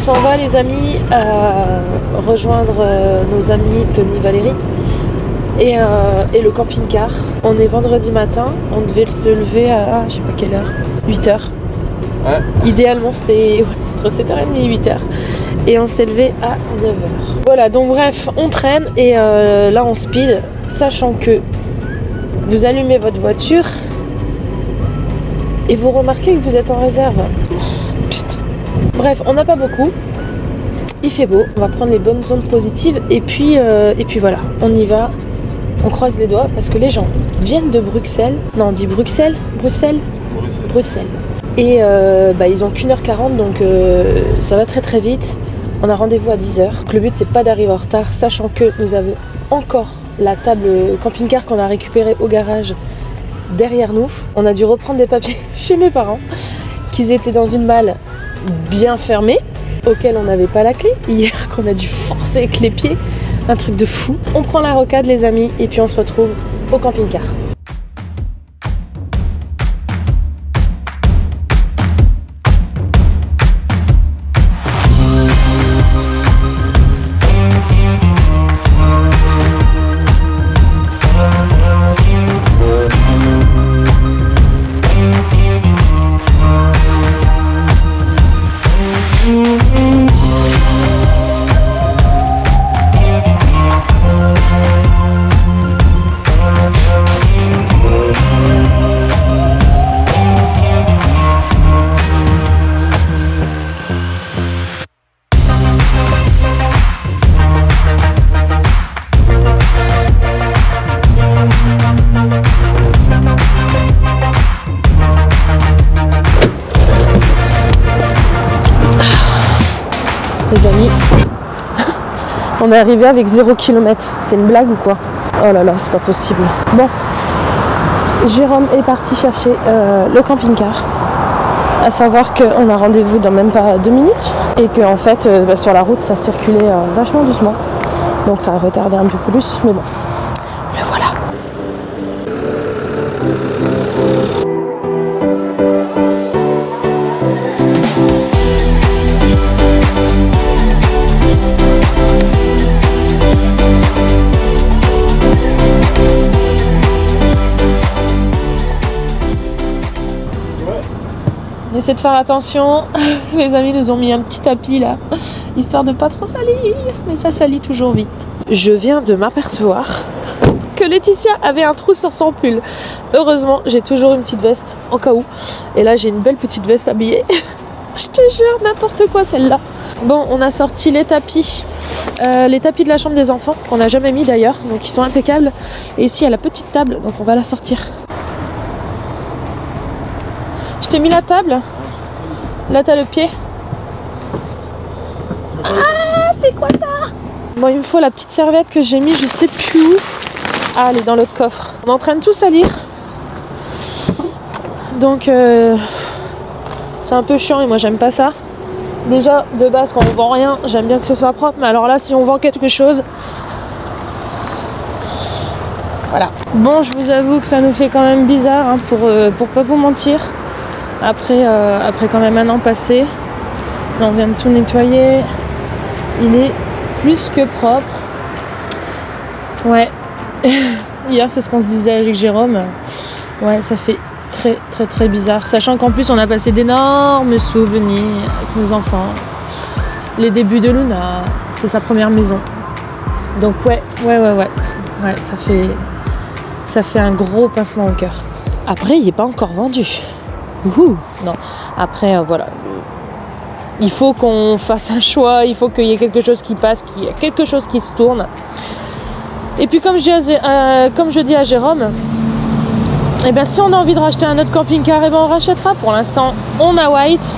s'en va les amis rejoindre nos amis Tony, Valérie et le camping-car. On est vendredi matin, on devait se lever à je sais pas quelle heure, 8h. Ouais. Idéalement c'était entre 7h30 et 8h. Et on s'est levé à 9h. Voilà, donc bref, on traîne et là on speed, sachant que vous allumez votre voiture et vous remarquez que vous êtes en réserve. Putain. Bref, on n'a pas beaucoup. Il fait beau, on va prendre les bonnes ondes positives et puis voilà, on y va. On croise les doigts parce que les gens viennent de Bruxelles. Non, on dit Bruxelles. Et ils ont qu'1h40 donc ça va très très vite. On a rendez-vous à 10h. Le but c'est pas d'arriver en retard, sachant que nous avons encore la table camping-car qu'on a récupérée au garage derrière nous. On a dû reprendre des papiers chez mes parents, qu'ils étaient dans une malle bien fermée, auquel on n'avait pas la clé. Hier qu'on a dû forcer avec les pieds, un truc de fou. On prend la rocade les amis et puis on se retrouve au camping-car. Les amis, on est arrivé avec 0 km. C'est une blague ou quoi? Oh là là, c'est pas possible. Bon, Jérôme est parti chercher le camping-car. À savoir qu'on a rendez-vous dans même pas 2 minutes. Et qu'en fait, sur la route, ça circulait vachement doucement. Donc ça a retardé un peu plus, mais bon, le voilà. Essayez de faire attention, les amis nous ont mis un petit tapis là, histoire de pas trop salir, mais ça salit toujours vite. Je viens de m'apercevoir que Laetitia avait un trou sur son pull. Heureusement, j'ai toujours une petite veste en cas où. Et là, j'ai une belle petite veste habillée. Je te jure, n'importe quoi celle-là. Bon, on a sorti les tapis de la chambre des enfants, qu'on n'a jamais mis d'ailleurs, donc ils sont impeccables. Et ici, il y a la petite table, donc on va la sortir. Je t'ai mis la table. Là, t'as le pied. Ah, c'est quoi ça? Bon, il me faut la petite serviette que j'ai mis, je sais plus où. Ah, elle est dans l'autre coffre. On est en train de tout salir. Donc, c'est un peu chiant et moi, j'aime pas ça. Déjà, de base, quand on vend rien, j'aime bien que ce soit propre. Mais alors là, si on vend quelque chose... Voilà. Bon, je vous avoue que ça nous fait quand même bizarre, hein, pour pas vous mentir. Après quand même un an passé, là on vient de tout nettoyer, il est plus que propre. Ouais, hier c'est ce qu'on se disait avec Jérôme, ouais ça fait très très très bizarre, sachant qu'en plus on a passé d'énormes souvenirs avec nos enfants, les débuts de Luna, c'est sa première maison, donc ouais, ça fait un gros pincement au cœur. Après il n'est pas encore vendu. Non, après voilà, il faut qu'on fasse un choix, il faut qu'il y ait quelque chose qui passe, qu'il y ait quelque chose qui se tourne. Et puis comme je dis à Jérôme, eh bien si on a envie de racheter un autre camping-car, eh ben on rachètera. Pour l'instant, on a White,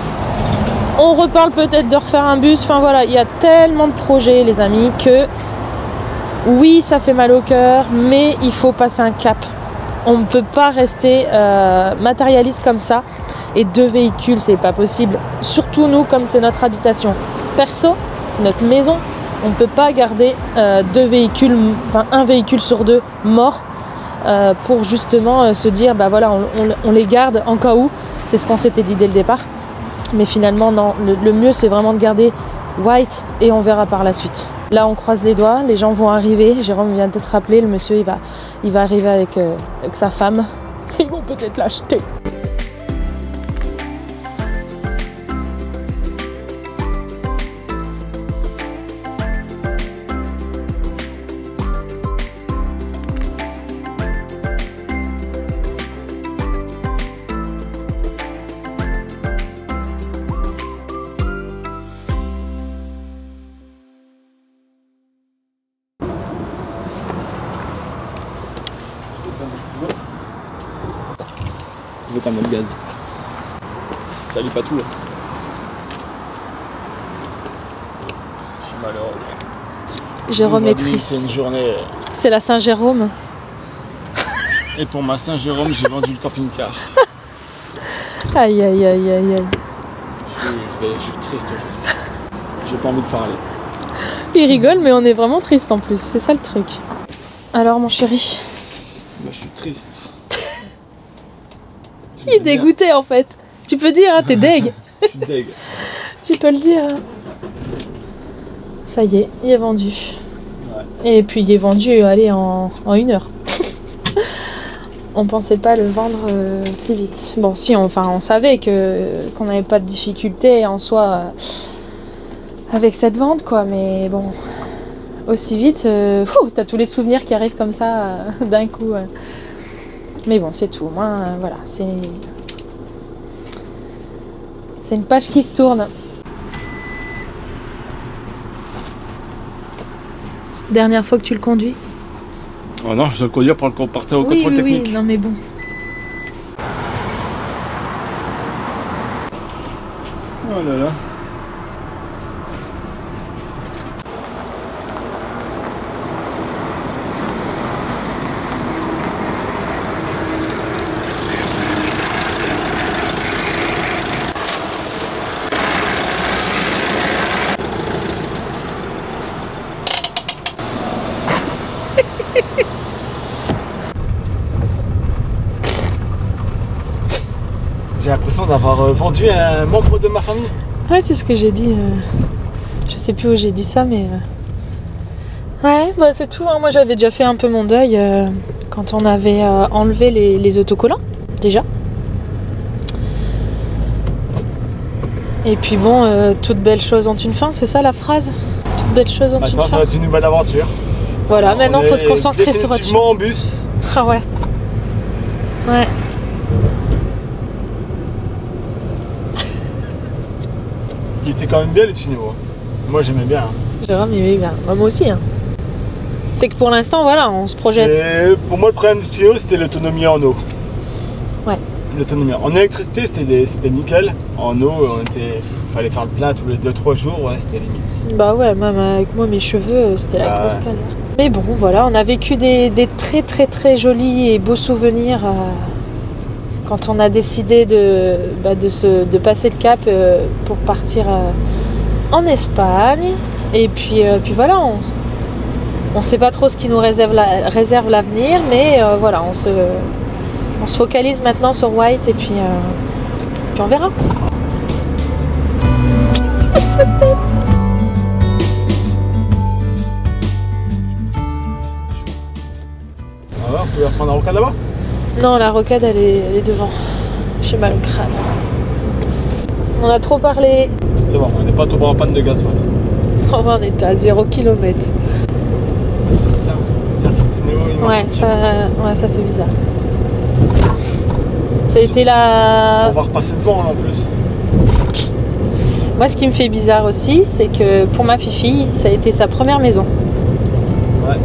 on reparle peut-être de refaire un bus, enfin voilà, il y a tellement de projets les amis que oui ça fait mal au cœur, mais il faut passer un cap. On ne peut pas rester matérialiste comme ça. Et 2 véhicules, c'est pas possible. Surtout nous, comme c'est notre habitation perso, c'est notre maison. On ne peut pas garder 2 véhicules, enfin un véhicule sur 2 mort pour justement se dire, bah voilà, on les garde en cas où. C'est ce qu'on s'était dit dès le départ. Mais finalement, non. Le mieux, c'est vraiment de garder White et on verra par la suite. Là on croise les doigts, les gens vont arriver, Jérôme vient d'être rappelé, le monsieur il va arriver avec sa femme, ils vont peut-être l'acheter. Je vais t'amener le gaz. Salut pas tout là. Je suis malheureux. Jérôme est triste. C'est une journée. C'est la Saint-Jérôme. Et pour ma Saint-Jérôme, j'ai vendu le camping-car. Aïe aïe aïe aïe aïe. Je suis triste aujourd'hui. J'ai pas envie de parler. Il rigole mais on est vraiment triste en plus, c'est ça le truc. Alors mon chéri. Moi je suis triste. Il est dégoûté en fait. Tu peux dire, hein, t'es deg. Je suis deg. Tu peux le dire. Hein. Ça y est, il est vendu. Ouais. Et puis il est vendu, allez, en 1 heure. On pensait pas le vendre si vite. Bon, si, on savait qu'on n'avait pas de difficulté en soi avec cette vente, quoi. Mais bon, aussi vite, t'as tous les souvenirs qui arrivent comme ça d'un coup. Mais bon, c'est tout. Moi, voilà, c'est une page qui se tourne. Dernière fois que tu le conduis? Oh non, je dois le conduire pour partir au contrôle technique. Oui, non mais bon. Oh là là. J'ai l'impression d'avoir vendu un membre de ma famille. Ouais, c'est ce que j'ai dit. Je sais plus où j'ai dit ça, mais... Ouais, bah c'est tout. Hein. Moi, j'avais déjà fait un peu mon deuil quand on avait enlevé les autocollants, déjà. Et puis bon, toutes belles choses ont une fin, c'est ça la phrase? Toutes belles choses ont une fin. Maintenant, ça va être une nouvelle aventure. Voilà, maintenant, il faut se concentrer sur autre chose. En bus. Ah ouais. Ouais. Il était quand même bien les Tinéo. Moi j'aimais bien. Jérôme il aimait bien. Bah, moi aussi. Hein. C'est que pour l'instant, voilà, on se projette. Pour moi, le problème du Tinéo, c'était l'autonomie en eau. Ouais. L'autonomie. En électricité, c'était nickel. En eau, fallait faire le plein tous les 2-3 jours. Ouais, c'était limite. Bah ouais, même avec moi, mes cheveux, c'était la grosse galère. Mais bon, voilà, on a vécu des très très très jolis et beaux souvenirs quand on a décidé de passer le cap pour partir en Espagne. Et puis voilà, on sait pas trop ce qui nous réserve l'avenir, mais voilà, on se focalise maintenant sur White et puis on verra. Cette tête. Alors, on peut reprendre la rocade là-bas? Non, la rocade elle est devant. J'ai mal au crâne. On a trop parlé. C'est bon, on n'est pas tombé en panne de gaz. Voilà. On était à 0 km. C'est comme ça. Ouais, ça fait bizarre. Ça a été la... On va repasser devant là, en plus. Moi, ce qui me fait bizarre aussi, c'est que pour ma fifi, ça a été sa première maison. Ouais.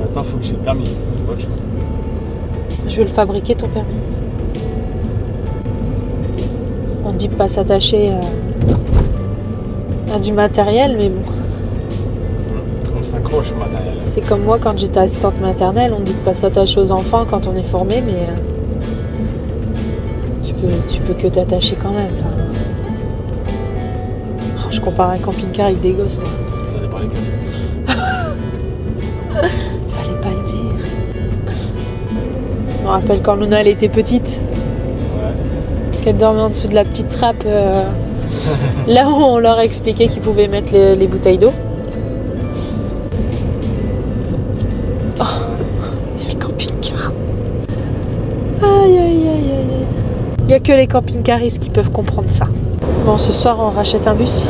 Maintenant, faut que j'ai le permis. Pas de choix. Je vais le fabriquer, ton permis. On dit pas s'attacher à du matériel, mais bon. On s'accroche au matériel. C'est comme moi quand j'étais assistante maternelle, on dit de pas s'attacher aux enfants quand on est formé, mais tu peux que t'attacher quand même. Enfin, je compare un camping-car avec des gosses. Moi. Ça dépend lesquels. Fallait pas le dire. me rappelle quand Luna elle était petite, Ouais. qu'elle dormait en dessous de la petite trappe, là où on leur a expliqué qu'ils pouvaient mettre les bouteilles d'eau. Oh, il y a le camping-car. Aïe aïe aïe aïe aïe. Il n'y a que les camping-caristes qui peuvent comprendre ça. Bon, ce soir on rachète un bus.